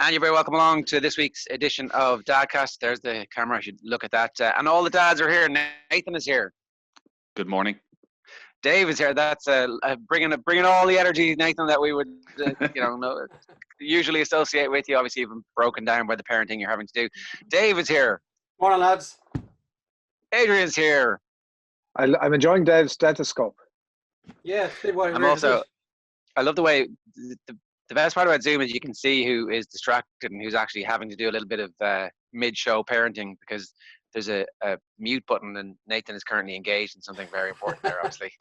And you're very welcome along to this week's edition of Dadcast. There's the camera. I should look at that. And all the dads are here. Nathan is here. Good morning. Dave is here. That's bringing all the energy, Nathan, that we would usually associate with you. Obviously, you've been broken down by the parenting you're having to do. Dave is here. Morning, lads. Adrian's here. I'm enjoying Dave's stethoscope. Yeah, I'm also. I love the way the best part about Zoom is you can see who is distracted and who's actually having to do a little bit of mid-show parenting, because there's a mute button and Nathan is currently engaged in something very important there, obviously.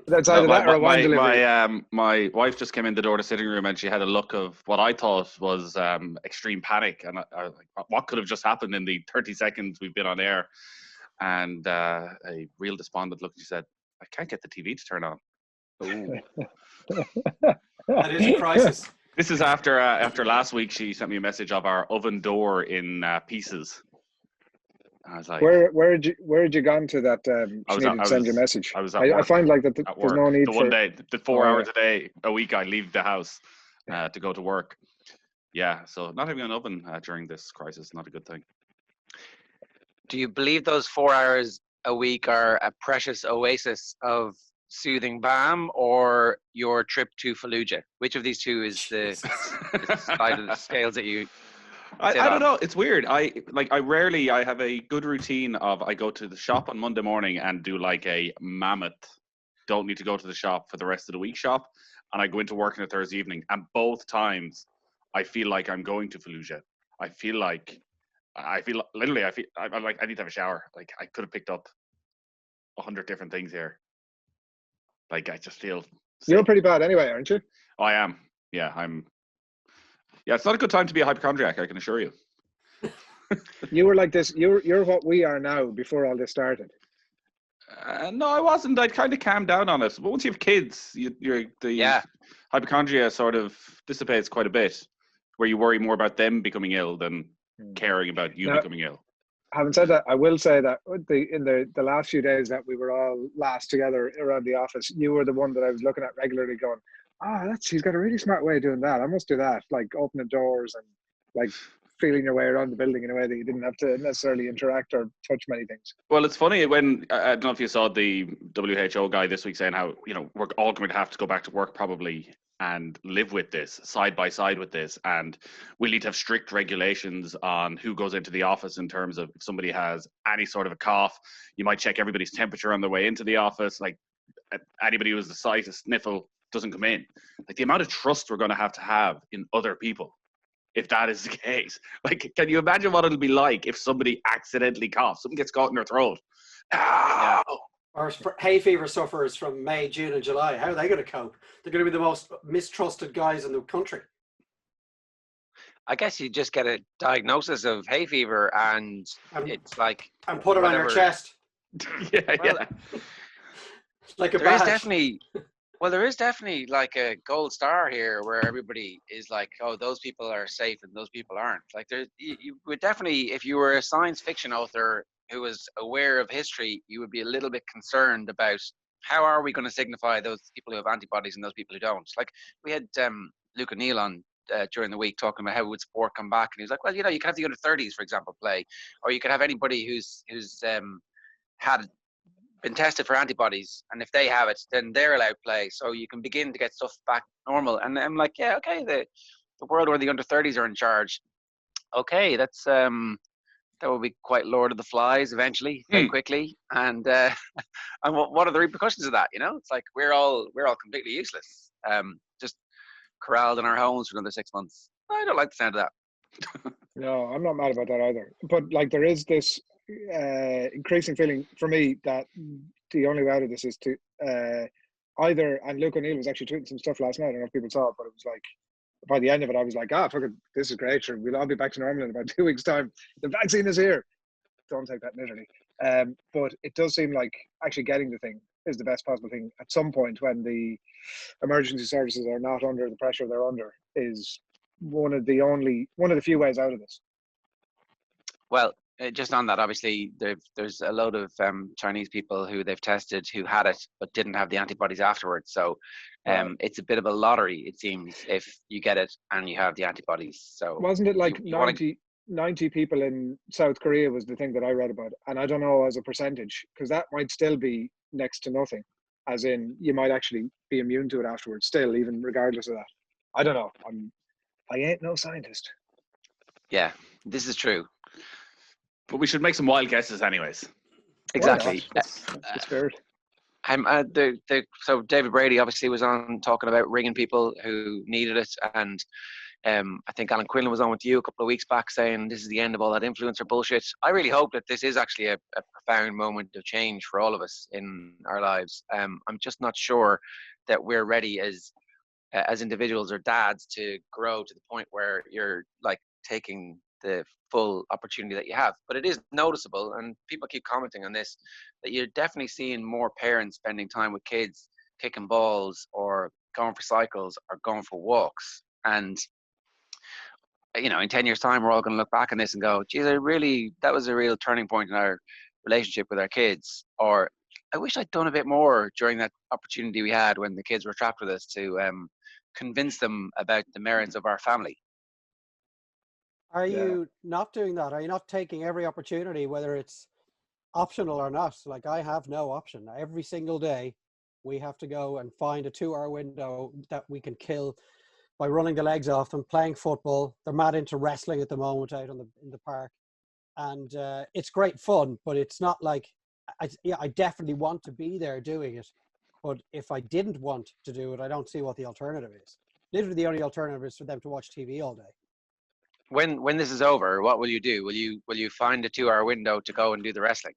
That's either that or a wine delivery. My wife just came in the door to the sitting room and she had a look of what I thought was extreme panic. And I was like, what could have just happened in the 30 seconds we've been on air? And a real despondent look. She said, I can't get the TV to turn on. That is a crisis. This is after last week. She sent me a message of our oven door in pieces. I was like, where had you gone to that? She needed to send you a message. I find like that there's no need for 1 day, the 4 hours a week I leave the house to go to work. Yeah, so not having an oven during this crisis, not a good thing. Do you believe those 4 hours a week are a precious oasis of soothing balm, or your trip to Fallujah? Which of these two is the side of the scales that you I don't know. It's weird. I have a good routine of I go to the shop on Monday morning and do like a mammoth, don't need to go to the shop for the rest of the week shop. And I go into work on a Thursday evening. And both times I feel like I'm going to Fallujah. I feel like I need to have a shower. Like I could have picked up 100 different things here. Like I just feel sick. You're pretty bad anyway, aren't you? I am. Yeah, Yeah, it's not a good time to be a hypochondriac, I can assure you. You were like this. You're what we are now before all this started. No, I wasn't. I'd kind of calmed down on it. But once you have kids, hypochondria sort of dissipates quite a bit, where you worry more about them becoming ill than caring about you becoming ill. Having said that, I will say that in the last few days that we were all last together around the office, you were the one that I was looking at regularly going, he's got a really smart way of doing that. I must do that, like opening doors and like feeling your way around the building in a way that you didn't have to necessarily interact or touch many things. Well, it's funny when, I don't know if you saw the WHO guy this week saying how, we're all going to have to go back to work probably and live with this, side by side with this. And we need to have strict regulations on who goes into the office in terms of if somebody has any sort of a cough, you might check everybody's temperature on their way into the office. Like anybody who has the slightest sniffle doesn't come in. Like the amount of trust we're going to have in other people, if that is the case. Like, can you imagine what it'll be like if somebody accidentally coughs, something gets caught in their throat? Yeah. Or hay fever sufferers from May, June and July, how are they going to cope? They're going to be the most mistrusted guys in the country. I guess you just get a diagnosis of hay fever and it's like... And put it on your chest. Yeah. Like a badge. There is definitely like a gold star here where everybody is like, oh, those people are safe and those people aren't. Like you would definitely, if you were a science fiction author who was aware of history, you would be a little bit concerned about how are we going to signify those people who have antibodies and those people who don't. Like we had Luke O'Neill on during the week talking about how would sport come back, and he was like, well, you could have the under 30s, for example, play, or you could have anybody who's had been tested for antibodies, and if they have it, then they're allowed play. So you can begin to get stuff back normal. And I'm like, yeah, okay, the world where the under 30s are in charge. Okay, that's that will be quite Lord of the Flies eventually, very quickly. And and what are the repercussions of that? It's like we're all completely useless, just corralled in our homes for another 6 months. I don't like the sound of that. No, I'm not mad about that either. But like there is this increasing feeling for me that the only way out of this is to either, and Luke O'Neill was actually tweeting some stuff last night, I don't know if people saw it, but it was like, by the end of it, I was like, fuck it, this is great, sure, we'll all be back to normal in about 2 weeks' time. The vaccine is here. Don't take that literally. But it does seem like actually getting the thing is the best possible thing at some point when the emergency services are not under the pressure they're under is one of the few ways out of this. Well, just on that, obviously, there's a load of Chinese people who they've tested who had it but didn't have the antibodies afterwards. So it's a bit of a lottery, it seems, if you get it and you have the antibodies. So Wasn't it like you want to, 90 people in South Korea was the thing that I read about? And I don't know as a percentage, because that might still be next to nothing. As in, you might actually be immune to it afterwards still, even regardless of that. I don't know. I ain't no scientist. yeah, this is true. But we should make some wild guesses anyways. Exactly. That's the spirit. So David Brady obviously was on talking about ringing people who needed it, and I think Alan Quinlan was on with you a couple of weeks back saying this is the end of all that influencer bullshit. I really hope that this is actually a profound moment of change for all of us in our lives. I'm just not sure that we're ready as individuals or dads to grow to the point where you're like taking the full opportunity that you have. But it is noticeable, and people keep commenting on this, that you're definitely seeing more parents spending time with kids, kicking balls or going for cycles or going for walks. And you know, in 10 years time, we're all going to look back on this and go, geez, that was a real turning point in our relationship with our kids. Or I wish I'd done a bit more during that opportunity we had when the kids were trapped with us to convince them about the merits of our family. Are you not doing that? Are you not taking every opportunity, whether it's optional or not? Like, I have no option. Every single day, we have to go and find a 2-hour window that we can kill by running the legs off them, playing football. They're mad into wrestling at the moment out in the park. And it's great fun, but it's not like, I definitely want to be there doing it. But if I didn't want to do it, I don't see what the alternative is. Literally the only alternative is for them to watch TV all day. When this is over, what will you do? Will you find a 2-hour window to go and do the wrestling?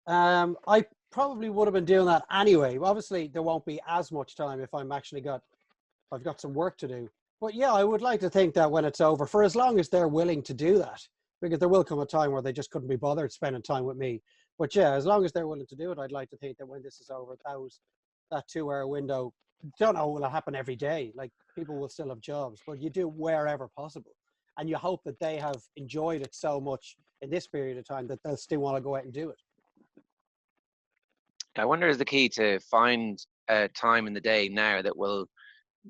I probably would have been doing that anyway. Obviously, there won't be as much time if I've got some work to do. But yeah, I would like to think that when it's over, for as long as they're willing to do that, because there will come a time where they just couldn't be bothered spending time with me. But yeah, as long as they're willing to do it, I'd like to think that when this is over, that 2-hour window, don't know will it happen every day. Like, people will still have jobs, but you do wherever possible. And you hope that they have enjoyed it so much in this period of time that they'll still want to go out and do it. I wonder is the key to find a time in the day now that will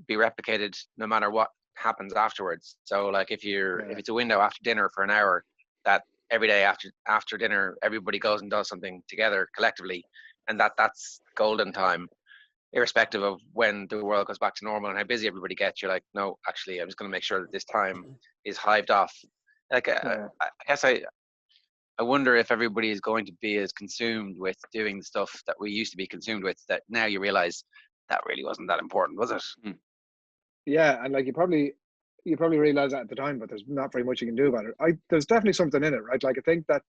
be replicated no matter what happens afterwards. So like if it's a window after dinner for an hour, that every day after dinner everybody goes and does something together collectively, and that's golden time, irrespective of when the world goes back to normal and how busy everybody gets. You're like, no, actually I'm just going to make sure that this time is hived off. Like I guess I wonder if everybody is going to be as consumed with doing the stuff that we used to be consumed with, that now you realize that really wasn't that important, was it? Yeah, and like you probably realize that at the time, but there's not very much you can do about it. There's definitely something in it, right? Like I think that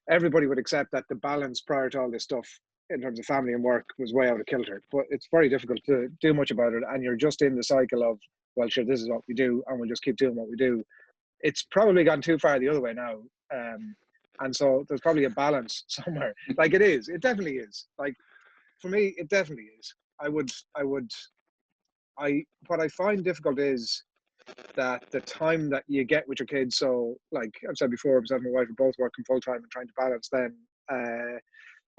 everybody would accept that the balance prior to all this stuff in terms of family and work was way out of kilter, but it's very difficult to do much about it, and you're just in the cycle of, well, sure, this is what we do and we'll just keep doing what we do. It's probably gone too far the other way now, and so there's probably a balance somewhere. Like it definitely is. Like for me, it definitely is. What I find difficult is that the time that you get with your kids. So like I've said before, myself and my wife are both working full time and trying to balance then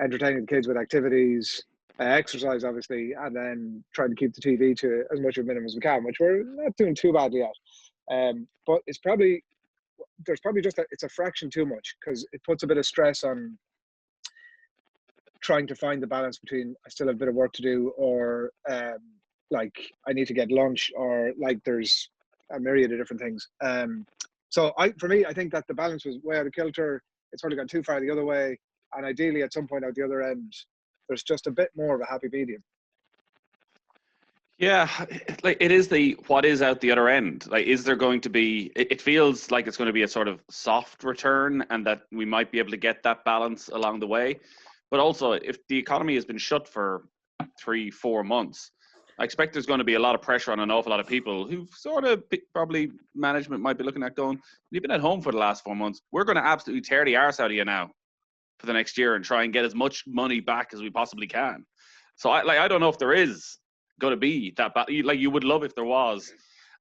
entertaining the kids with activities, exercise obviously, and then trying to keep the TV to as much of a minimum as we can, which we're not doing too badly at. But there's probably just it's a fraction too much, because it puts a bit of stress on trying to find the balance between I still have a bit of work to do, or like I need to get lunch, or like there's a myriad of different things. So for me, I think that the balance was way out of kilter. It's probably gone too far the other way, and ideally at some point out the other end, there's just a bit more of a happy medium. Yeah, like it is what is out the other end. Like, is there going to be? It feels like it's going to be a sort of soft return, and that we might be able to get that balance along the way. But also, if the economy has been shut for 3-4 months, I expect there's going to be a lot of pressure on an awful lot of people who sort of probably management might be looking at going, you've been at home for the last 4 months. We're going to absolutely tear the arse out of you now for the next year and try and get as much money back as we possibly can. So I don't know if there is going to be that like you would love if there was,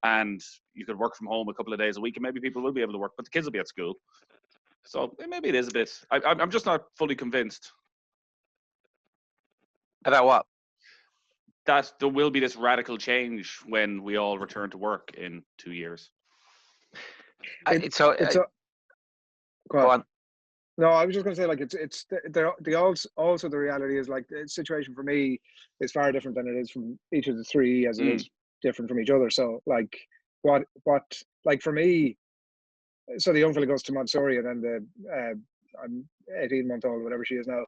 and you could work from home a couple of days a week, and maybe people will be able to work, but the kids will be at school. So maybe it is a bit. I'm just not fully convinced About what? that there will be this radical change when we all return to work in 2 years. It's Go go on. on. No, I was just going to say, like, it's the also the reality is, like, the situation for me is far different than it is from each of the three, as it is different from each other. So, like, what like for me, so the young fella goes to Montessori, and then the I'm 18-month-old, whatever she is now,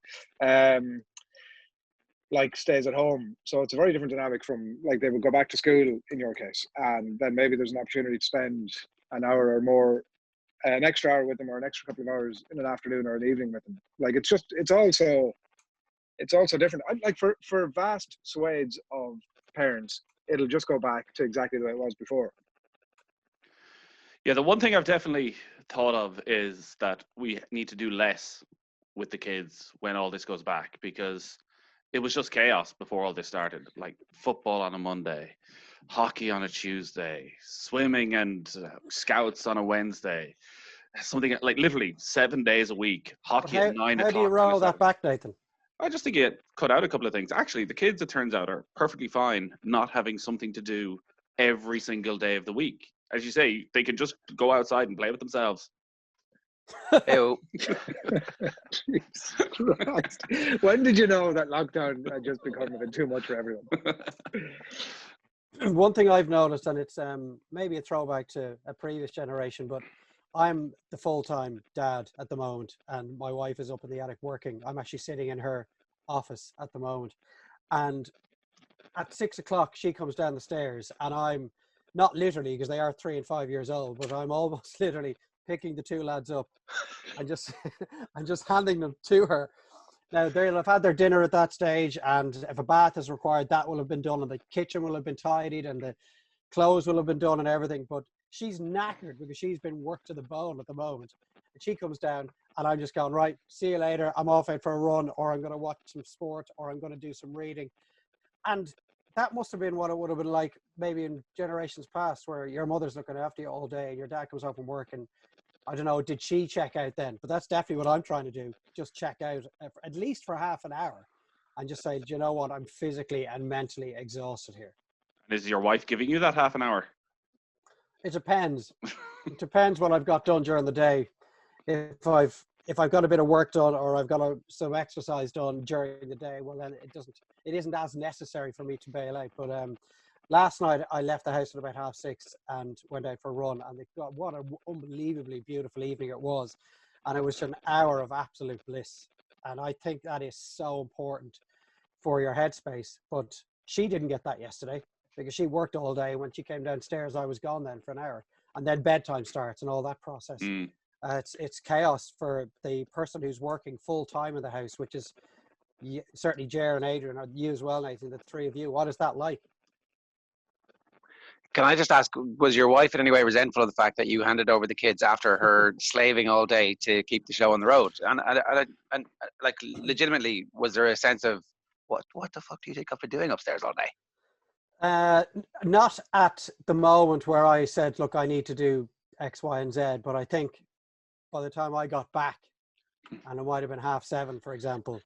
like, stays at home. So it's a very different dynamic from, like, they would go back to school in your case, and then maybe there's an opportunity to spend an hour or more, an extra hour with them, or an extra couple of hours in an afternoon or an evening with them. Like, it's also different. Like, for vast swathes of parents, it'll just go back to exactly the way it was before. Yeah, the one thing I've definitely thought of is that we need to do less with the kids when all this goes back, because it was just chaos before all this started. Like football on a Monday, hockey on a Tuesday, swimming and scouts on a Wednesday. Something like literally 7 days a week, hockey at 9 o'clock. How do you roll that back, Nathan? I just think it cut out a couple of things. Actually, the kids, it turns out, are perfectly fine not having something to do every single day of the week. As you say, they can just go outside and play with themselves. Ew. Jesus Christ. When did you know that lockdown had just become a bit too much for everyone? One thing I've noticed, and it's maybe a throwback to a previous generation, but I'm the full-time dad at the moment, and my wife is up in the attic working. I'm actually sitting in her office at the moment, and at 6 o'clock she comes down the stairs, and I'm not literally, because they are 3 and 5 years old, but I'm almost literally picking the two lads up and just and just handing them to her. Now, they'll have had their dinner at that stage, and if a bath is required, that will have been done, and the kitchen will have been tidied, and the clothes will have been done and everything. But she's knackered because she's been worked to the bone at the moment. And she comes down, and I'm just going, right, see you later. I'm off out for a run, or I'm going to watch some sport, or I'm going to do some reading. And that must have been what it would have been like maybe in generations past, where your mother's looking after you all day, and your dad comes home from work, and I don't know, did she check out then? But that's definitely what I'm trying to do. Just check out at least for half an hour and just say, do you know what? I'm physically and mentally exhausted here. And is your wife giving you that half an hour? It depends. It depends what I've got done during the day. If I've got a bit of work done, or I've got some exercise done during the day, well, then it isn't as necessary for me to bail out. But last night I left the house at about 6:30 and went out for a run, and what an unbelievably beautiful evening it was. And it was an hour of absolute bliss. And I think that is so important for your headspace. But she didn't get that yesterday because she worked all day. When she came downstairs, I was gone then for an hour. And then bedtime starts and all that process. It's chaos for the person who's working full time in the house, which is certainly Ger and Adrian, or you as well, Nathan, the three of you. What is that like? Can I just ask, was your wife in any way resentful of the fact that you handed over the kids after her slaving all day to keep the show on the road? And like, legitimately, was there a sense of, what the fuck do you think I've been doing upstairs all day? Not at the moment where I said, look, I need to do X, Y, and Z. But I think by the time I got back, and it might have been 7:30, for example,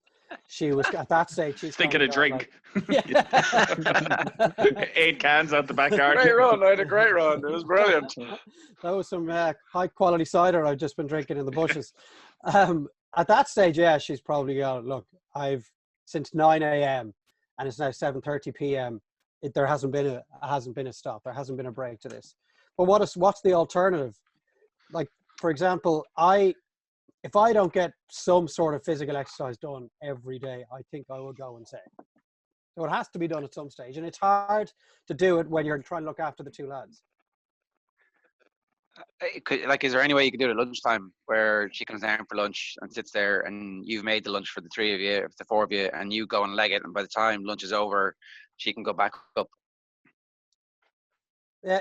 she was at that stage. She's thinking a drink. Like, yeah. 8 cans out the backyard. Great run. I had a great run. It was brilliant. That was some high quality cider I've just been drinking in the bushes. At that stage, yeah, she's probably going, look, I've since 9 a.m. and it's now 7:30 p.m. There hasn't been a stop. There hasn't been a break to this. But what's the alternative? Like, for example, if I don't get some sort of physical exercise done every day, I think I will go insane. So it has to be done at some stage. And it's hard to do it when you're trying to look after the two lads. Is there any way you could do it at lunchtime where she comes down for lunch and sits there, and you've made the lunch for the three of you, the four of you, and you go and leg it, and by the time lunch is over, she can go back up?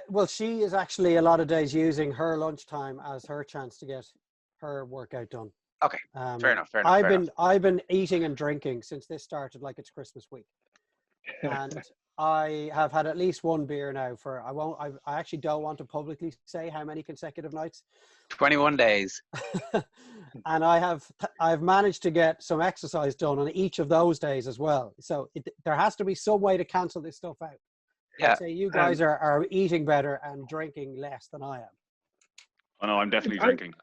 Well, she is actually a lot of days using her lunchtime as her chance to get her workout done. Okay, fair enough. I've been eating and drinking since this started like it's Christmas week, and I have had at least one beer now for, I actually don't want to publicly say how many consecutive nights. 21 days. And I've managed to get some exercise done on each of those days as well. So there has to be some way to cancel this stuff out. Yeah. I'd say you guys are eating better and drinking less than I am. Oh no, I'm definitely drinking.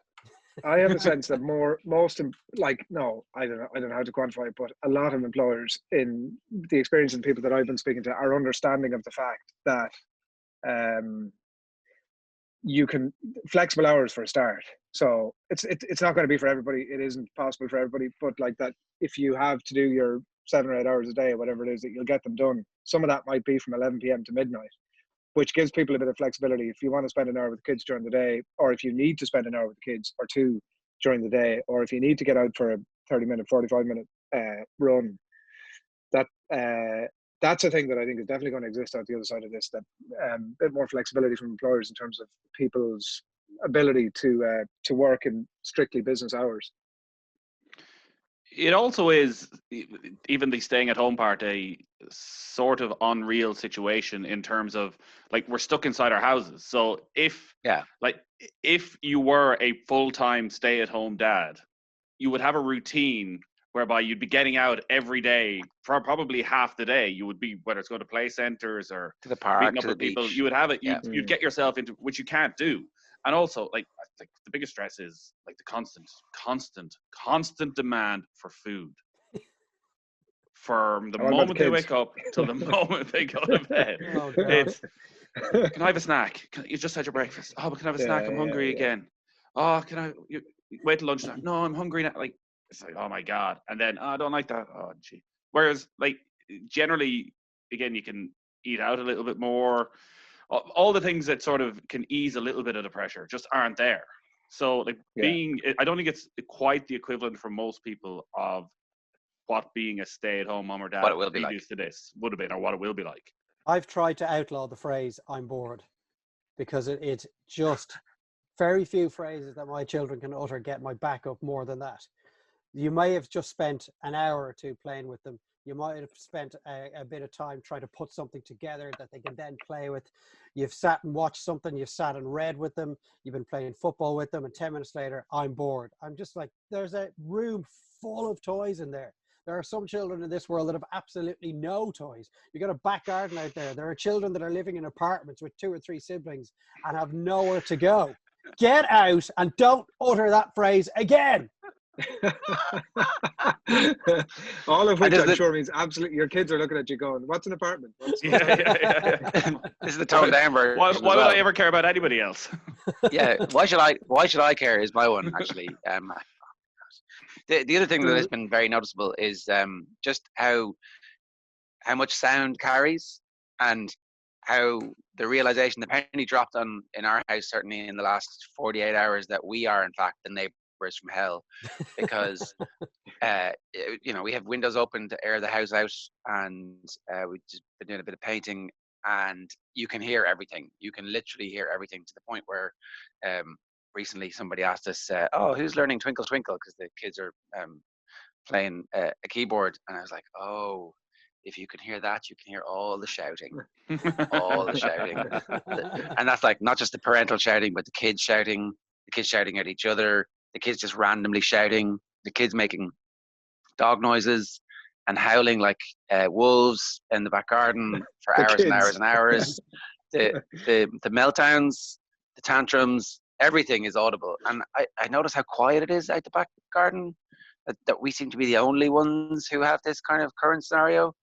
I have a sense that I don't know how to quantify it, but a lot of employers, in the experience of people that I've been speaking to, are understanding of the fact that you can flexible hours for a start. So it's not going to be for everybody. It isn't possible for everybody, but like that, if you have to do your 7 or 8 hours a day, whatever it is, that you'll get them done. Some of that might be from 11 p.m. to midnight, which gives people a bit of flexibility. If you want to spend an hour with the kids during the day, or if you need to spend an hour with the kids or two during the day, or if you need to get out for a 30-minute, 45-minute run, that's a thing that I think is definitely going to exist out the other side of this, that bit more flexibility from employers in terms of people's ability to work in strictly business hours. It also is, even the staying at home part, a sort of unreal situation in terms of, like, we're stuck inside our houses. So if you were a full-time stay-at-home dad, you would have a routine whereby you'd be getting out every day for probably half the day. You would be, whether it's going to play centers or To the park, meeting up to with the people, beach. you would have it. Yeah. You'd get yourself into, which you can't do. And also, like the biggest stress is like the constant demand for food. From the moment they wake up till the moment they go to bed. Oh, God. It's, can I have a snack? You just had your breakfast. Oh, but can I have a snack? I'm hungry again. Oh, you wait till lunchtime? No, I'm hungry now. Like, it's like, oh my God. And then, I don't like that. Oh, gee. Whereas, like, generally, again, you can eat out a little bit more. All the things that sort of can ease a little bit of the pressure just aren't there. So, like, I don't think it's quite the equivalent for most people of what being a stay-at-home mom or dad What it will be like. to this would have been, or what it will be like. I've tried to outlaw the phrase "I'm bored" because it's just very few phrases that my children can utter get my back up more than that. You may have just spent an hour or two playing with them. You might have spent a bit of time trying to put something together that they can then play with. You've sat and watched something. You've sat and read with them. You've been playing football with them. And 10 minutes later, I'm bored. I'm just like, there's a room full of toys in there. There are some children in this world that have absolutely no toys. You got a back garden out there. There are children that are living in apartments with 2 or 3 siblings and have nowhere to go. Get out and don't utter that phrase again. All of which I'm sure means absolutely, your kids are looking at you going, what's an apartment? Yeah. This is the toned down version. Why would I ever care about anybody else? Yeah, why should I care is my one, actually. The other thing that has been very noticeable is just how much sound carries, and how the realization, the penny dropped on in our house, certainly in the last 48 hours, that we are in fact the neighbors from hell, because we have windows open to air the house out, and we've just been doing a bit of painting, and you can hear everything. You can literally hear everything, to the point where recently somebody asked us, who's learning Twinkle Twinkle, because the kids are playing a keyboard, and I was like, oh, if you can hear that, you can hear all the shouting. All the shouting. And that's like not just the parental shouting, but the kids shouting at each other, the kids just randomly shouting, the kids making dog noises and howling like wolves in the back garden for hours and hours and hours. The meltdowns, the tantrums, everything is audible. And I notice how quiet it is out the back garden, that we seem to be the only ones who have this kind of current scenario.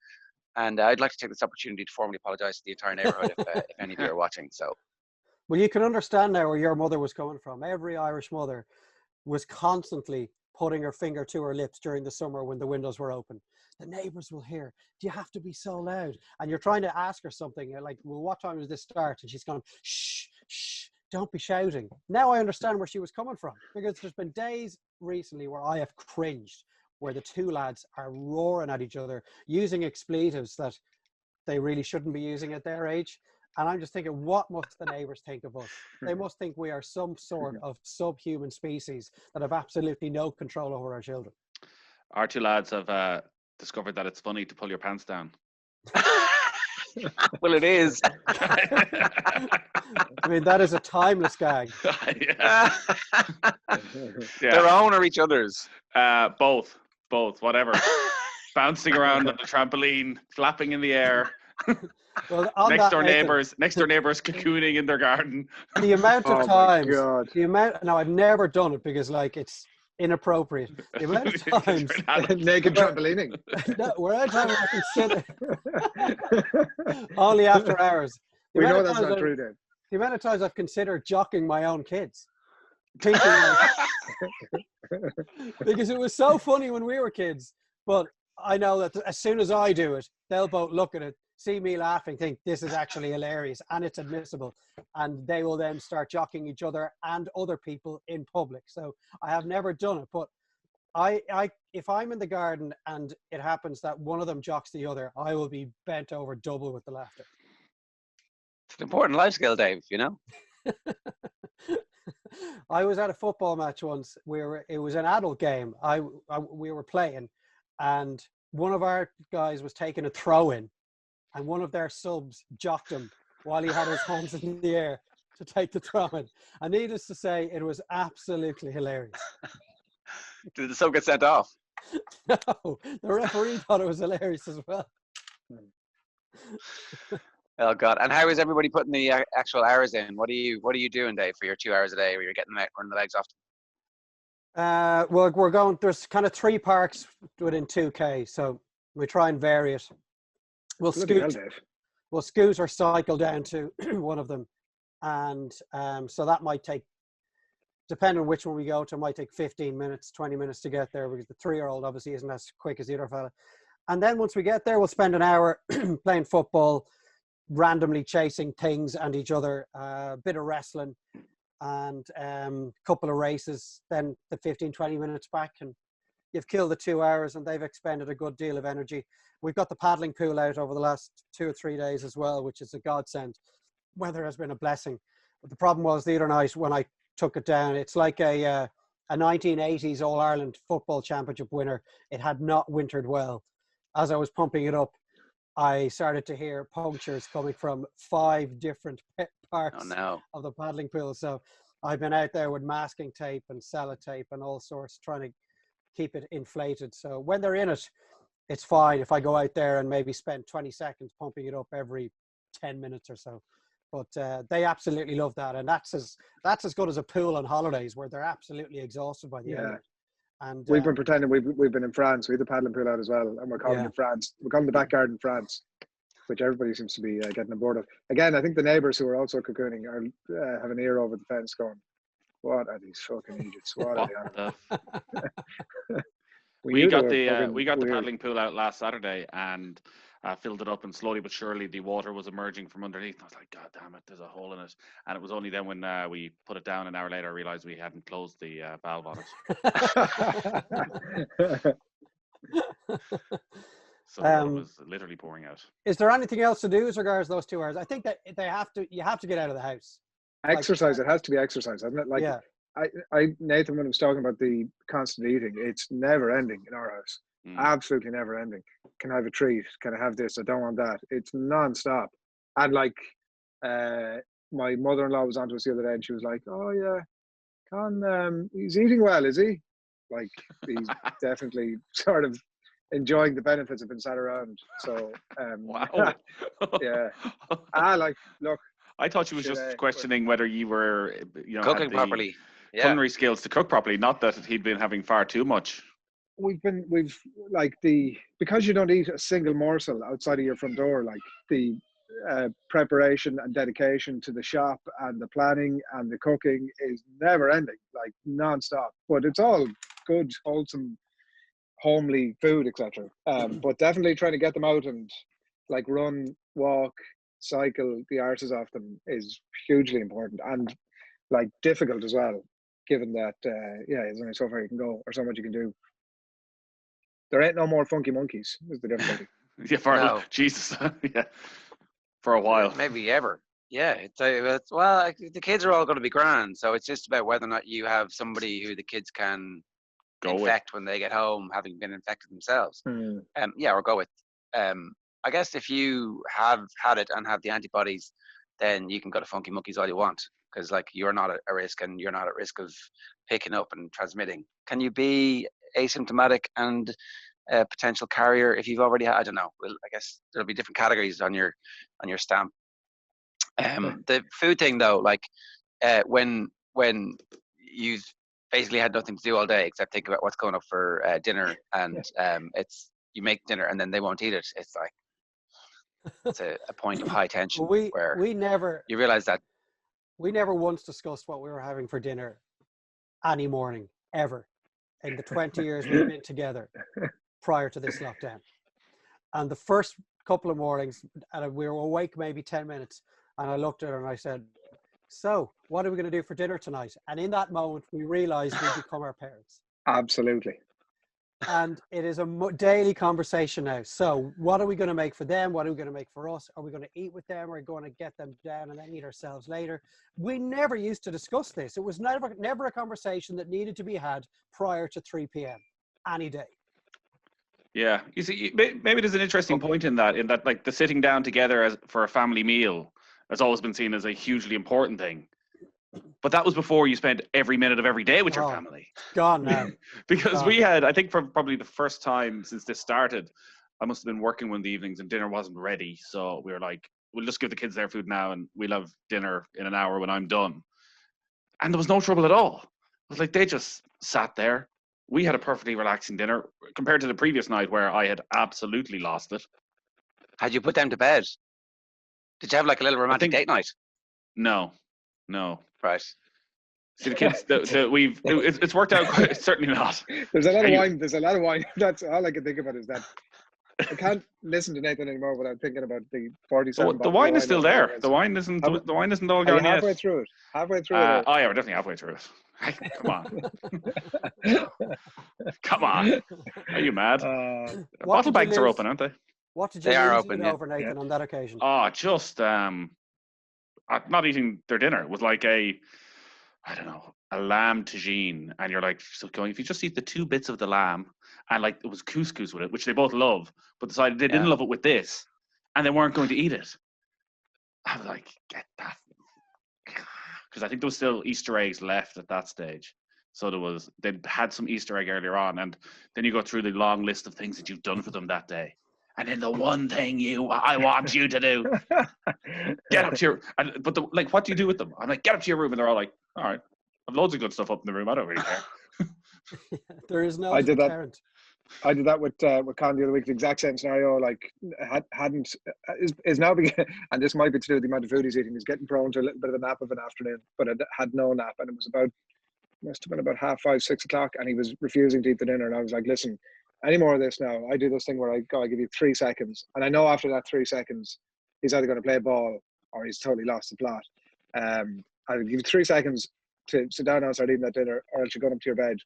And I'd like to take this opportunity to formally apologize to the entire neighborhood if any of you are watching. So, well, you can understand now where your mother was coming from. Every Irish mother was constantly putting her finger to her lips during the summer when the windows were open. The neighbors will hear. Do you have to be so loud? And you're trying to ask her something. You're like, well, what time does this start? And she's going, shh, shh, don't be shouting. Now I understand where she was coming from, because there's been days recently where I have cringed, where the two lads are roaring at each other, using expletives that they really shouldn't be using at their age. And I'm just thinking, what must the neighbors think of us? They must think we are some sort of subhuman species that have absolutely no control over our children. Our two lads have discovered that it's funny to pull your pants down. Well, it is. I mean, that is a timeless gag. Yeah. Their own or each other's? Both, whatever. Bouncing around on the trampoline, flapping in the air. Well, on next that, door Nathan, neighbors cocooning in their garden. the amount of Oh my times, God. now I've never done it because like it's inappropriate. The amount of times, Naked trampolining. no, we're out of time I consider only after hours. The We amount know of that's times not true, Dave. The amount of times I've considered jocking my own kids, thinking like, because it was so funny when we were kids. But I know that as soon as I do it, they'll both look at it, see me laughing, think this is actually hilarious and it's admissible, and they will then start jocking each other and other people in public. So I have never done it, but I if I'm in the garden and it happens that one of them jocks the other, I will be bent over double with the laughter. It's an important life skill, Dave, you know? I was at a football match once where it was an adult game. We were playing, and one of our guys was taking a throw in, and one of their subs jocked him while he had his hands in the air to take the throw in. And needless to say, it was absolutely hilarious. Did the sub get sent off? No, the referee thought it was hilarious as well. Oh God! And how is everybody putting the actual hours in? What are you doing, Dave, for your 2 hours a day where you're getting out running the legs off? Well, we're going. There's kind of 3 parks within 2K, so we try and vary it. We'll Bloody hell, scoot. Dave. We'll scoot or cycle down to one of them, and so that might take, depending on which one we go to, it might take 15 minutes, 20 minutes to get there because the 3-year-old obviously isn't as quick as the other fella. And then once we get there, we'll spend an hour playing football, randomly chasing things and each other, a bit of wrestling, and a couple of races. Then the 15-20 minutes back, and you've killed the 2 hours, and they've expended a good deal of energy. We've got the paddling pool out over the last 2 or 3 days as well, which is a godsend. Weather has been a blessing, but the problem was the other night when I took it down, it's like a 1980s All-Ireland football championship winner. It had not wintered well. As I was pumping it up, I started to hear punctures coming from 5 different parts of the paddling pool. So I've been out there with masking tape and sellotape and all sorts, trying to keep it inflated. So when they're in it, it's fine if I go out there and maybe spend 20 seconds pumping it up every 10 minutes or so. But they absolutely love that. And that's as good as a pool on holidays where they're absolutely exhausted by the end of it. And we've been pretending we've been in France. We had the paddling pool out as well, and we're calling it France. We're calling the back garden France, which everybody seems to be getting on board of. Again, I think the neighbours who are also cocooning are have an ear over the fence, going, "What are these fucking idiots? What are they?" We got the paddling pool out last Saturday and filled it up, and slowly but surely the water was emerging from underneath. I was like, God damn it, there's a hole in it. And it was only then when we put it down an hour later, I realised we hadn't closed the valve on it. So it was literally pouring out. Is there anything else to do as regards those 2 hours? I think that you have to get out of the house. Exercise. It has to be exercise, hasn't it? Like, Nathan, when I was talking about the constant eating, it's never ending in our house. Absolutely never ending. Can I have a treat? Can I have this? I don't want that. It's non-stop. And like, my mother-in-law was onto us the other day, and she was like, "Oh yeah, he's eating well, is he?" Like, he's definitely sort of enjoying the benefits of being sat around. So, wow. Yeah. Like, look. I thought she was just questioning whether you were, cooking properly. Culinary skills to cook properly, not that he'd been having far too much. We've like because you don't eat a single morsel outside of your front door, like the preparation and dedication to the shop and the planning and the cooking is never ending, like non-stop. But it's all good, wholesome, homely food, etc. But definitely trying to get them out and like run, walk, cycle the arses off them is hugely important and like difficult as well, given that there's only so far you can go or so much you can do. There ain't no more funky monkeys, is the difficulty. Jesus. Yeah, for a while. Maybe ever. Yeah, the kids are all going to be grand, so it's just about whether or not you have somebody who the kids can infect when they get home, having been infected themselves. Or go with. I guess if you have had it and have the antibodies, then you can go to Funky Monkeys all you want, because like you're not at a risk, and you're not at risk of picking up and transmitting. Can you be asymptomatic and a potential carrier if you've already had? I don't know. Well, I guess there'll be different categories on your stamp. The food thing though, like when you've basically had nothing to do all day except think about what's going up for dinner, and it's you make dinner and then they won't eat it. It's like it's a point of high tension where we never you realize that we never once discussed what we were having for dinner any morning ever in the 20 years we've been together prior to this lockdown. And the first couple of mornings, and we were awake maybe 10 minutes, and I looked at her and I said, so what are we going to do for dinner tonight? And in that moment, we realized we'd become our parents. Absolutely. And it is a daily conversation now. So what are we going to make for them? What are we going to make for us? Are we going to eat with them? Are we going to get them down and then eat ourselves later? We never used to discuss this. It was never a conversation that needed to be had prior to 3 p.m. any day. Yeah, you see, maybe there's an interesting point in that like the sitting down together for a family meal has always been seen as a hugely important thing. But that was before you spent every minute of every day with your family. Gone now. Because we had, I think for probably the first time since this started, I must have been working one of the evenings and dinner wasn't ready. So we were like, we'll just give the kids their food now and we'll have dinner in an hour when I'm done. And there was no trouble at all. It was like they just sat there. We had a perfectly relaxing dinner compared to the previous night where I had absolutely lost it. Had you put them to bed? Did you have like a little romantic date night? No. Right. See the kids. It's worked out. Certainly not. There's a lot of wine. There's a lot of wine. That's all I can think about is that I can't listen to Nathan anymore without thinking about the 47. The wine is still there. The wine isn't. The wine isn't all gone yet. Halfway through it. Oh yeah, we're definitely halfway through it. Come on. Come on. Are you mad? Bottle bags are open, aren't they? What did you lose over, Nathan, on that occasion? Oh, just not eating their dinner. It was like a lamb tagine, and you're like, so going, if you just eat the 2 bits of the lamb, and like it was couscous with it, which they both love, but decided they didn't love it with this, and they weren't going to eat it. I was like, get that, because I think there was still Easter eggs left at that stage. So they'd had some Easter egg earlier on, and then you go through the long list of things that you've done for them that day. And then the one thing I want you to do, get up to your, what do you do with them? I'm like, get up to your room. And they're all like, all right, I've loads of good stuff up in the room. I don't really care. There is no I did parent. I did that with Con the other week, the exact same scenario, like is now beginning, and this might be to do with the amount of food he's eating. He's getting prone to a little bit of a nap of an afternoon, but I had no nap, and it was must have been about 5:30, 6 o'clock, and he was refusing to eat the dinner, and I was like, listen, any more of this now, I do this thing where I give you 3 seconds. And I know after that 3 seconds, he's either going to play ball or he's totally lost the plot. I'll give you 3 seconds to sit down and start eating that dinner, or else you're going up to your bed.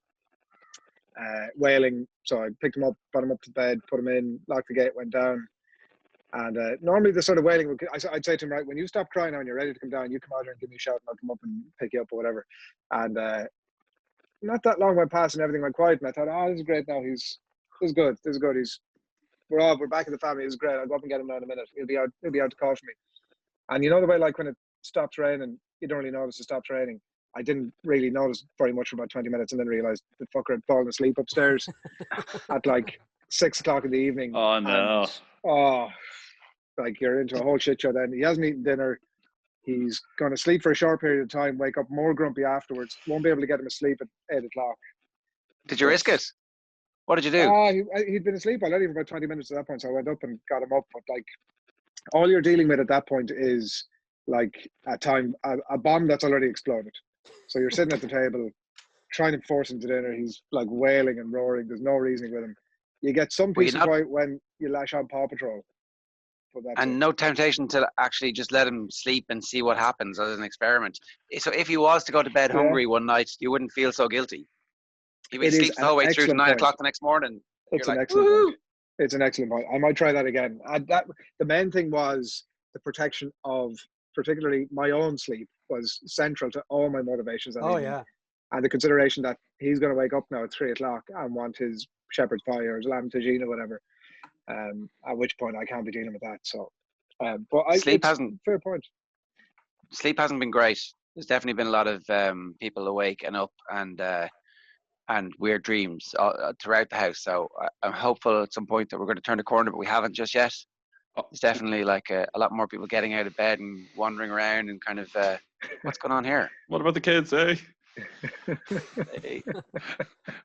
Wailing. So I picked him up, brought him up to bed, put him in, locked the gate, went down. And normally the sort of wailing, I'd say to him, right, when you stop crying now and you're ready to come down, you come out here and give me a shout and I'll come up and pick you up or whatever. And not that long went past and everything went quiet. And I thought, this is great now. This is good. We're back in the family. It's great. I'll go up and get him now in a minute. He'll be out to call for me. And you know the way, like when it stops raining, you don't really notice it stops raining. I didn't really notice very much for about 20 minutes, and then realized the fucker had fallen asleep upstairs at like 6 o'clock in the evening. Oh no! And, like you're into a whole shit show. Then he hasn't eaten dinner. He's going to sleep for a short period of time. Wake up more grumpy afterwards. Won't be able to get him asleep at 8 o'clock. Did you risk it? What did you do? He'd been asleep already for about 20 minutes at that point, so I went up and got him up. But like, all you're dealing with at that point is like a bomb that's already exploded. So you're sitting at the table, trying to force him to dinner. He's like wailing and roaring. There's no reasoning with him. You get some peace of quiet when you lash on Paw Patrol. And no temptation to actually just let him sleep and see what happens as an experiment. So if he was to go to bed hungry one night, you wouldn't feel so guilty. He would sleep the whole way through to 9 o'clock the next morning. It's an excellent point. It's an excellent point. I might try that again. The main thing was the protection of particularly my own sleep was central to all my motivations. Yeah. And the consideration that he's going to wake up now at 3 o'clock and want his shepherd's pie or his lamb tagine or whatever. At which point I can't be dealing with that. So, Sleep it's hasn't fair point. sleep hasn't been great. There's definitely been a lot of people awake and up and weird dreams throughout the house. So I'm hopeful at some point that we're going to turn the corner, but we haven't just yet. There's definitely like a lot more people getting out of bed and wandering around and kind of what's going on here? What about the kids, eh? Hey.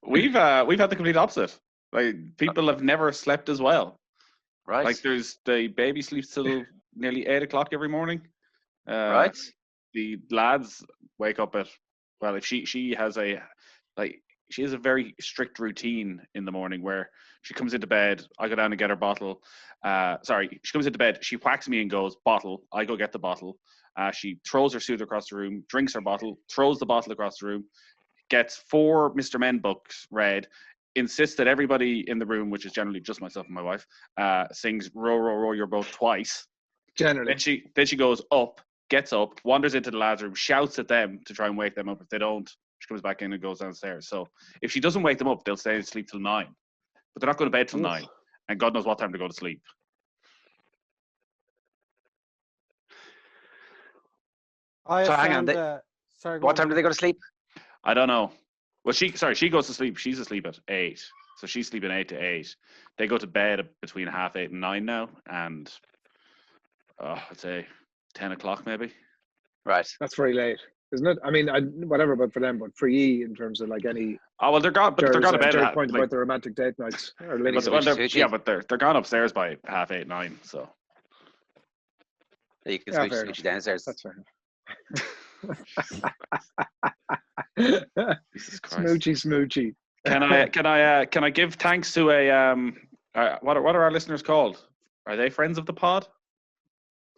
We've had the complete opposite. Like people have never slept as well. Right. Like there's the baby sleeps till nearly 8 o'clock every morning. Right. The lads wake up at if she has a very strict routine in the morning where she comes into bed, I go down and get her bottle. She comes into bed, she whacks me and goes, bottle. I go get the bottle. She throws her suit across the room, drinks her bottle, throws the bottle across the room, gets 4 Mr. Men books read, insists that everybody in the room, which is generally just myself and my wife, sings Row, Row, Row Your Boat twice. Generally. Then she goes up, gets up, wanders into the lads' room, shouts at them to try and wake them up. If they don't, she comes back in and goes downstairs. So if she doesn't wake them up, they'll stay asleep till 9. But they're not going to bed till 9. And God knows what time to go to sleep. Hang on. What time do they go to sleep? I don't know. Well, she goes to sleep. She's asleep at 8. So she's sleeping 8 to 8. They go to bed between 8:30 and 9 now. And I'd say 10 o'clock maybe. Right. That's very late, isn't it? I mean, whatever, but for them, but for ye in terms of like any. Oh well, they're gone. But they're gone to bed. Point about the romantic date nights. Or but they're gone upstairs by 8:30, 9. So you can switch you downstairs. That's fair enough. Jesus Christ. Smoochy. Can I give thanks to a what are our listeners called? Are they friends of the pod?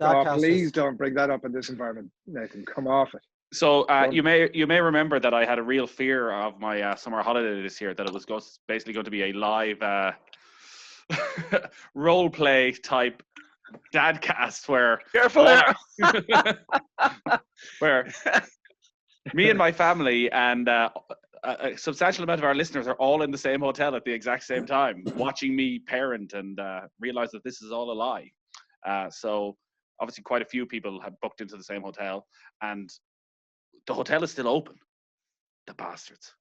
Please don't bring that up in this environment, Nathan. Come off it. So you may remember that I had a real fear of my summer holiday this year, that it was basically going to be a live role play type Dadcast where careful where me and my family and a substantial amount of our listeners are all in the same hotel at the exact same time, watching me parent and realize that this is all a lie. So obviously quite a few people have booked into the same hotel, and the hotel is still open. The bastards.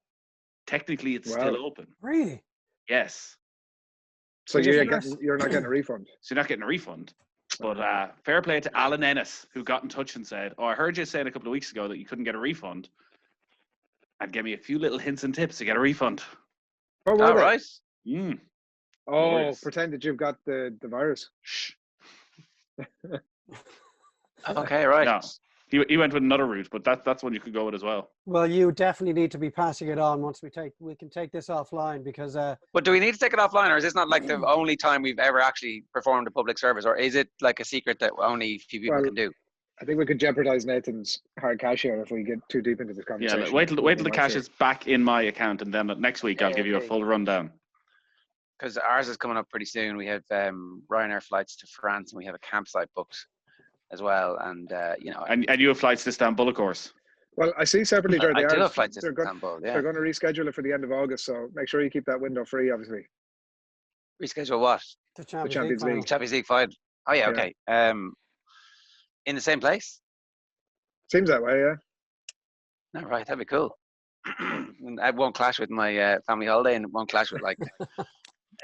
Technically, it's still open. Really? Yes. So you're not getting a refund? So you're not getting a refund. But fair play to Alan Ennis, who got in touch and said, I heard you saying a couple of weeks ago that you couldn't get a refund. And give me a few little hints and tips to get a refund. Oh, all right. Words. Pretend that you've got the virus. Shh. Okay, right. No, he went with another route, but that's one you could go with as well. Well, you definitely need to be passing it on once we can take this offline, because But do we need to take it offline, or is this not like the only time we've ever actually performed a public service, or is it like a secret that only a few people can do? I think we could jeopardize Nathan's hard cash here if we get too deep into this conversation. Yeah, wait till the cash is back in my account, and then next week I'll give you a full rundown. Because ours is coming up pretty soon. We have Ryanair flights to France, and we have a campsite booked as well. And and you have flights to Istanbul, of course. Well, I see separately there. I do have flights to Istanbul. Yeah. They're going to reschedule it for the end of August, so make sure you keep that window free. Obviously. Reschedule what? The Champions League. Champions League final. Oh yeah, okay. In the same place? Seems that way, yeah. No, right, that'd be cool. It won't clash with my family holiday, and it won't clash with like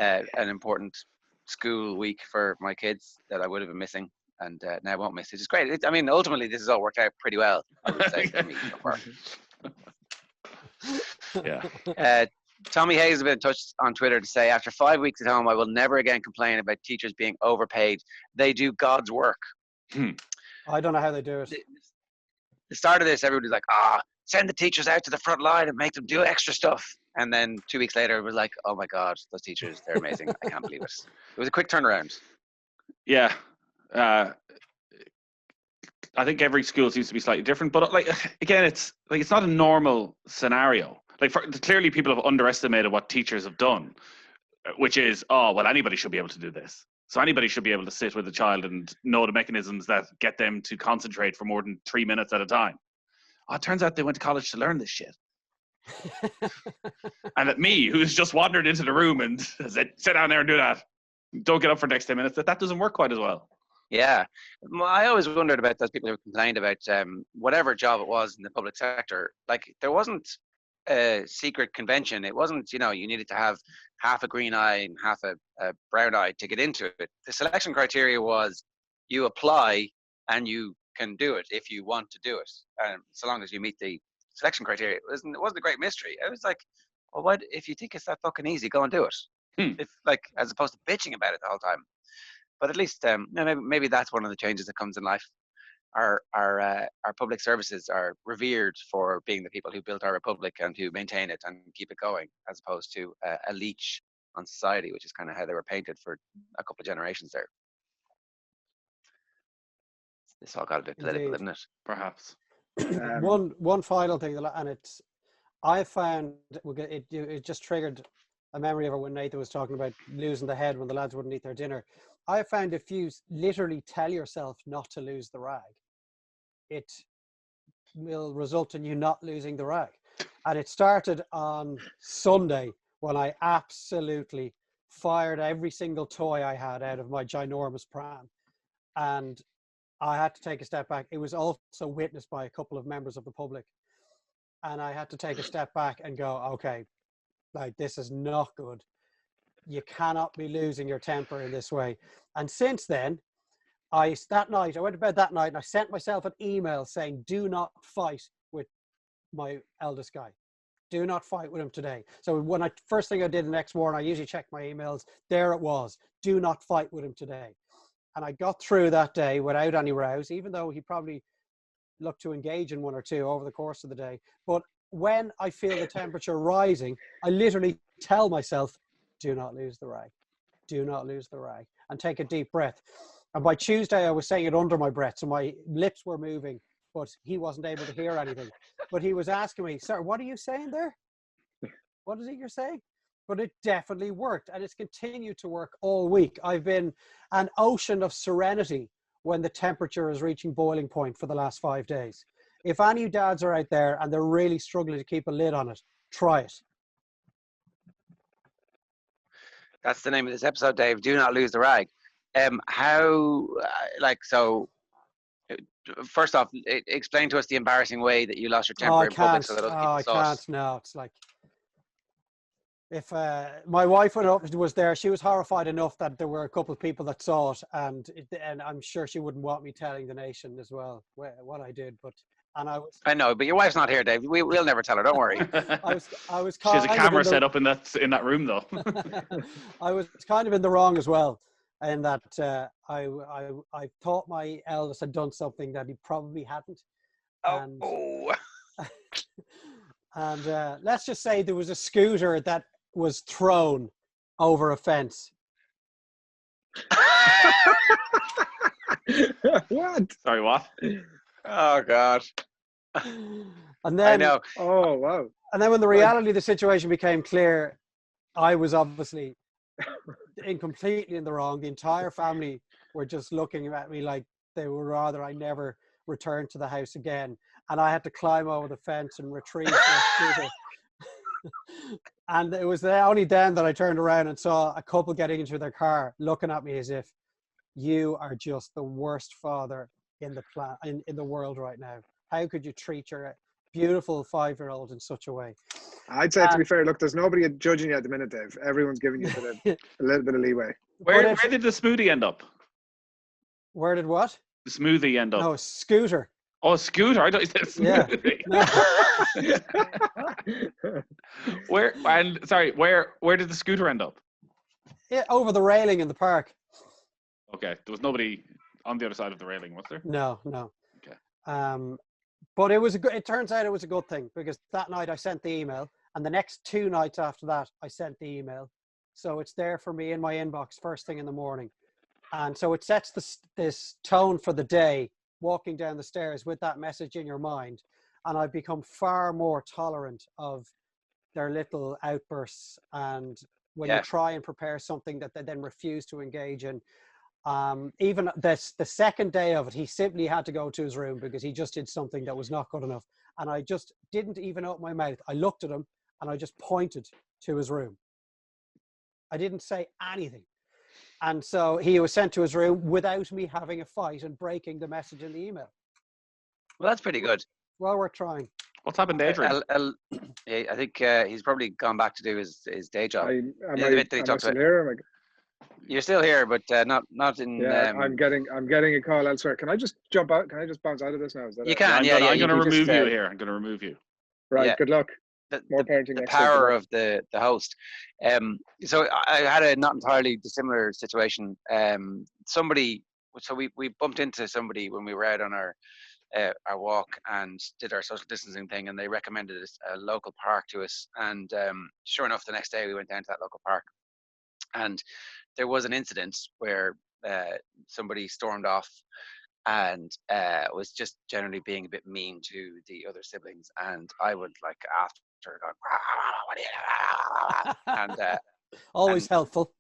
an important school week for my kids that I would have been missing, and now I won't miss it. It's great. I mean, ultimately, this has all worked out pretty well, I would say, for me so far. Yeah. Tommy Hayes has been in touch on Twitter to say, after 5 weeks at home, I will never again complain about teachers being overpaid. They do God's work. I don't know how they do it. The start of this, everybody's like, send the teachers out to the front line and make them do extra stuff. And then 2 weeks later, it was like, oh my God, those teachers, they're amazing. I can't believe it. It was a quick turnaround. Yeah. I think every school seems to be slightly different, but again, it's not a normal scenario. Clearly people have underestimated what teachers have done, which is, anybody should be able to do this. So anybody should be able to sit with a child and know the mechanisms that get them to concentrate for more than 3 minutes at a time. It turns out they went to college to learn this shit. And that me, who's just wandered into the room and said, sit down there and do that. don't get up for the next 10 minutes, that doesn't work quite as well. Yeah. I always wondered about those people who complained about whatever job it was in the public sector. Like, there wasn't a secret convention. It wasn't, you needed to have half a green eye and half a brown eye to get into it. The selection criteria was you apply and you can do it if you want to do it, so long as you meet the selection criteria. It wasn't a great mystery. I was like, well, what if you think it's that fucking easy, go and do it. If, like, as opposed to bitching about it the whole time. But at least maybe that's one of the changes that comes in life. Our public services are revered for being the people who built our republic and who maintain it and keep it going, as opposed to a leech on society, which is kind of how they were painted for a couple of generations there. This all got a bit political, didn't it? Perhaps. One final thing, and I found it just triggered a memory of it when Nathan was talking about losing the head when the lads wouldn't eat their dinner. I found if you literally tell yourself not to lose the rag, it will result in you not losing the rag. And it started on Sunday when I absolutely fired every single toy I had out of my ginormous pram. And I had to take a step back. It was also witnessed by a couple of members of the public. And I had to take a step back and go, okay, like, this is not good. You cannot be losing your temper in this way. And since then, I went to bed that night and I sent myself an email saying, do not fight with my eldest guy. Do not fight with him today. So first thing I did the next morning, I usually check my emails. There it was. Do not fight with him today. And I got through that day without any rows, even though he probably looked to engage in one or two over the course of the day. But when I feel the temperature rising, I literally tell myself, do not lose the rag. Do not lose the rag. And take a deep breath. And by Tuesday, I was saying it under my breath. So my lips were moving, but he wasn't able to hear anything. But he was asking me, sir, what are you saying there? What is it you're saying? But it definitely worked. And it's continued to work all week. I've been an ocean of serenity when the temperature is reaching boiling point for the last 5 days. If any dads are out there and they're really struggling to keep a lid on it, try it. That's the name of this episode, Dave. Do not lose the rag. First off, explain to us the embarrassing way that you lost your temper in public so that other people saw it. I can't. No, it's like, if my wife was there, she was horrified enough that there were a couple of people that saw it, and I'm sure she wouldn't want me telling the nation as well what I did. I know, but your wife's not here, Dave. We'll never tell her. Don't worry. I was. She has a camera set up in that room, though. I was kind of in the wrong as well, in that I thought my eldest had done something that he probably hadn't. And let's just say there was a scooter that was thrown over a fence. What? Sorry, what? Oh, God. And then, I know. Oh, wow. And then when the reality of the situation became clear, I was obviously completely in the wrong. The entire family were just looking at me like they would rather I never return to the house again. And I had to climb over the fence and retrieve the scooter. And it was only then that I turned around and saw a couple getting into their car, looking at me as if, you are just the worst father in the world right now. How could you treat your beautiful 5-year-old in such a way? I'd say, to be fair, look, there's nobody judging you at the minute, Dave. Everyone's giving you a little bit of leeway. Where did the smoothie end up? Where did what? The smoothie end up? No, a scooter. Oh, a scooter. I thought you said smoothie. Yeah. Where did the scooter end up? Yeah, over the railing in the park. Okay, there was nobody on the other side of the railing, was there? No. Okay. But it turns out it was a good thing, because that night I sent the email, and the next 2 nights after that I sent the email. So it's there for me in my inbox first thing in the morning. And so it sets this tone for the day, walking down the stairs with that message in your mind. And I've become far more tolerant of their little outbursts. And when you try and prepare something that they then refuse to engage in, even the second day of it, he simply had to go to his room because he just did something that was not good enough. And I just didn't even open my mouth. I looked at him and I just pointed to his room. I didn't say anything. And so he was sent to his room without me having a fight and breaking the message in the email. Well, that's pretty good. Well, we're trying. What's happened to Adrian? I think he's probably gone back to do his day job. Am The I bit that he talked still about. here? You're still here, but not in. Yeah, I'm getting a call elsewhere. Can I just jump out? Can I just bounce out of this now? Is that You it? can, I'm yeah. gonna You can remove just, you here. I'm gonna remove you. Right. Yeah. Good luck. More The parenting next power week. of the host. So I had a not entirely dissimilar situation. Somebody, so we bumped into somebody when we were out on our walk and did our social distancing thing, and they recommended a local park to us. And sure enough, the next day we went down to that local park, and there was an incident where somebody stormed off and was just generally being a bit mean to the other siblings, and I would like after going and Always helpful.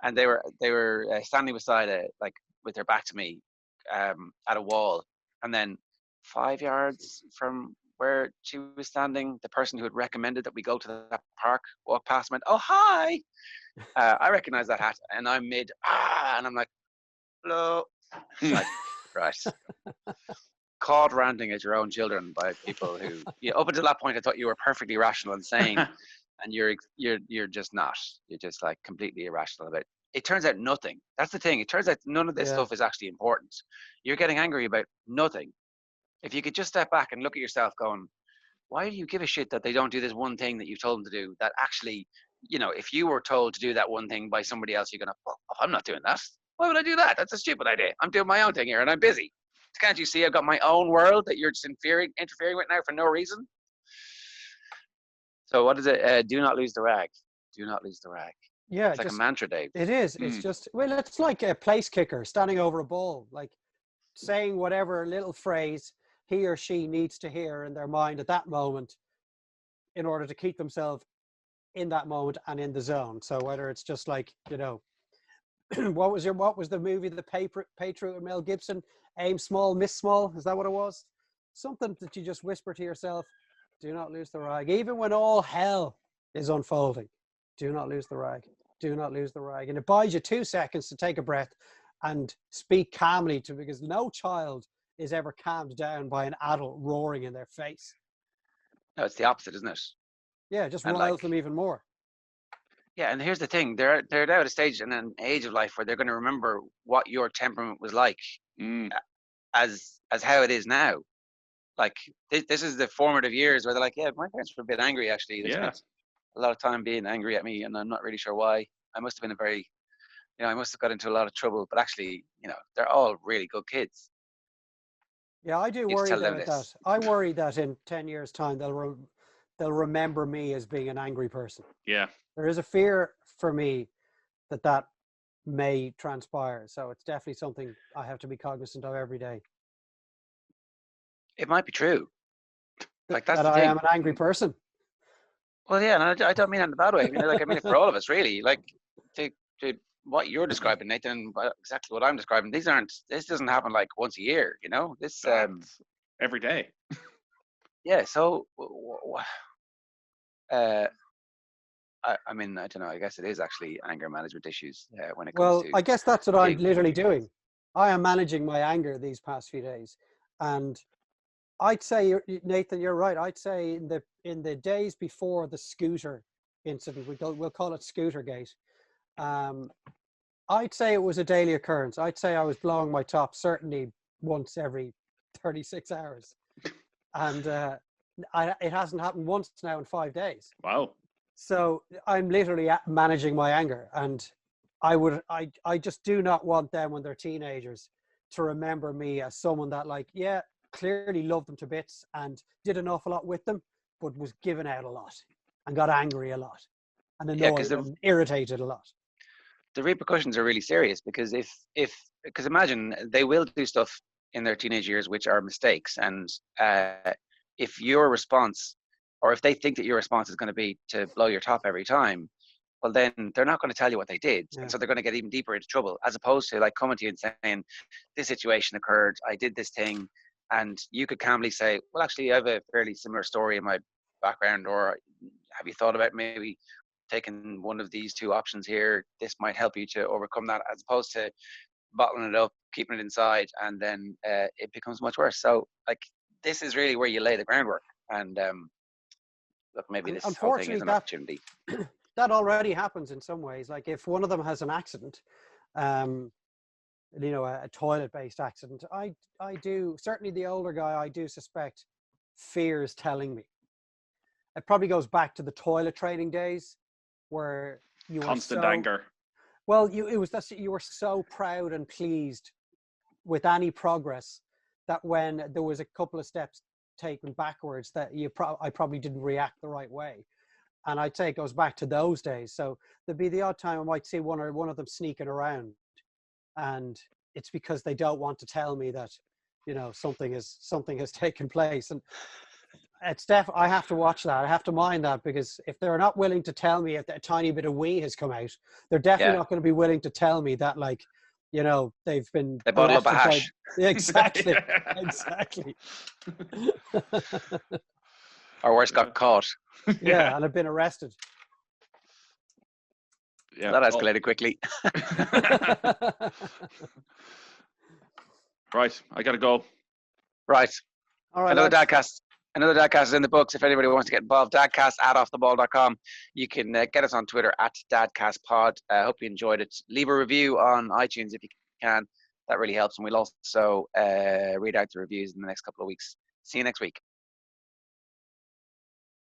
and they were standing beside like with their back to me at a wall, and then 5 yards from where she was standing, the person who had recommended that we go to that park walked past and went, "Oh, hi." I recognize that hat, and I'm and I'm like, "Hello." Like, right. Caught ranting at your own children by people who, up until that point, I thought you were perfectly rational and sane, and you're just not. You're just like completely irrational about it. It turns out nothing. That's the thing. It turns out none of this stuff is actually important. You're getting angry about nothing. If you could just step back and look at yourself going, why do you give a shit that they don't do this one thing that you told them to do? That actually, if you were told to do that one thing by somebody else, you're going to, oh, I'm not doing that. Why would I do that? That's a stupid idea. I'm doing my own thing here and I'm busy. Can't you see I've got my own world that you're just interfering with now for no reason? So what is it? Do not lose the rag. Do not lose the rag. Yeah. It's like a mantra, Dave. It is. It's just, well, it's like a place kicker standing over a ball, like saying whatever little phrase he or she needs to hear in their mind at that moment in order to keep themselves in that moment and in the zone. So whether it's just like, what was the movie, The Patriot with Mel Gibson? Aim small, miss small. Is that what it was? Something that you just whisper to yourself, do not lose the rag. Even when all hell is unfolding, do not lose the rag. Do not lose the rag. And it buys you 2 seconds to take a breath and speak calmly because no child is ever calmed down by an adult roaring in their face. No, it's the opposite, isn't it? Yeah, it just riles them even more. Yeah, and here's the thing: they're now at a stage and an age of life where they're going to remember what your temperament was like, as how it is now. Like this is the formative years where they're like, yeah, my parents were a bit angry actually. They spent a lot of time being angry at me, and I'm not really sure why. I must have been I must have got into a lot of trouble. But actually, they're all really good kids. Yeah, I do worry about that. I worry that in 10 years' time they'll remember me as being an angry person. Yeah. There is a fear for me that may transpire. So it's definitely something I have to be cognizant of every day. It might be true. Like that's that I am an angry person. Well, yeah, and I don't mean that in a bad way. I mean it for all of us, really. Like to what you're describing, Nathan, exactly what I'm describing. This doesn't happen like once a year, This every day. Yeah. So, I mean, I don't know. I guess it is actually anger management issues when it comes to. Well, I guess that's what I'm literally doing. I am managing my anger these past few days, and I'd say, Nathan, you're right. I'd say in the days before the scooter incident, we'll call it Scootergate. I'd say it was a daily occurrence. I'd say I was blowing my top certainly once every 36 hours, and it hasn't happened once now in 5 days. Wow. So I'm literally managing my anger, and I just do not want them when they're teenagers to remember me as someone that clearly loved them to bits and did an awful lot with them, but was given out a lot and got angry a lot and annoyed and irritated a lot. The repercussions are really serious because because imagine they will do stuff in their teenage years which are mistakes, and if your response, or if they think that your response is going to be to blow your top every time, well, then they're not going to tell you what they did. Yeah. And so they're going to get even deeper into trouble, as opposed to coming to you and saying, this situation occurred, I did this thing. And you could calmly say, well, actually, I have a fairly similar story in my background, or have you thought about maybe taking one of these two options here, this might help you to overcome that, as opposed to bottling it up, keeping it inside, and then it becomes much worse. So like this is really where you lay the groundwork. And look, maybe And this whole thing is an opportunity. That already happens in some ways. Like if one of them has an accident, you know, a toilet-based accident, I do, certainly the older guy, I do suspect fears telling me. It probably goes back to the toilet training days where you were Constant anger. Well, you were so proud and pleased with any progress that when there was a couple of steps taken backwards, that I probably didn't react the right way. And I'd say it goes back to those days. So there'd be the odd time I might see one of them sneaking around, and it's because they don't want to tell me that, you know, something has taken place. And it's I have to watch that. I have to mind that, because if they're not willing to tell me if a tiny bit of wee has come out, they're definitely not going to be willing to tell me that, like, you know, they've been a bottle of hash. Exactly. Exactly. Or worse, got caught. Yeah, and I've been arrested. Yeah, that escalated quickly. Right, I gotta go. Right. All right. Another Dadcast is in the books. If anybody wants to get involved, Dadcast at offtheball.com. You can get us on Twitter at DadcastPod. I hope you enjoyed it. Leave a review on iTunes if you can. That really helps. And we'll also read out the reviews in the next couple of weeks. See you next week.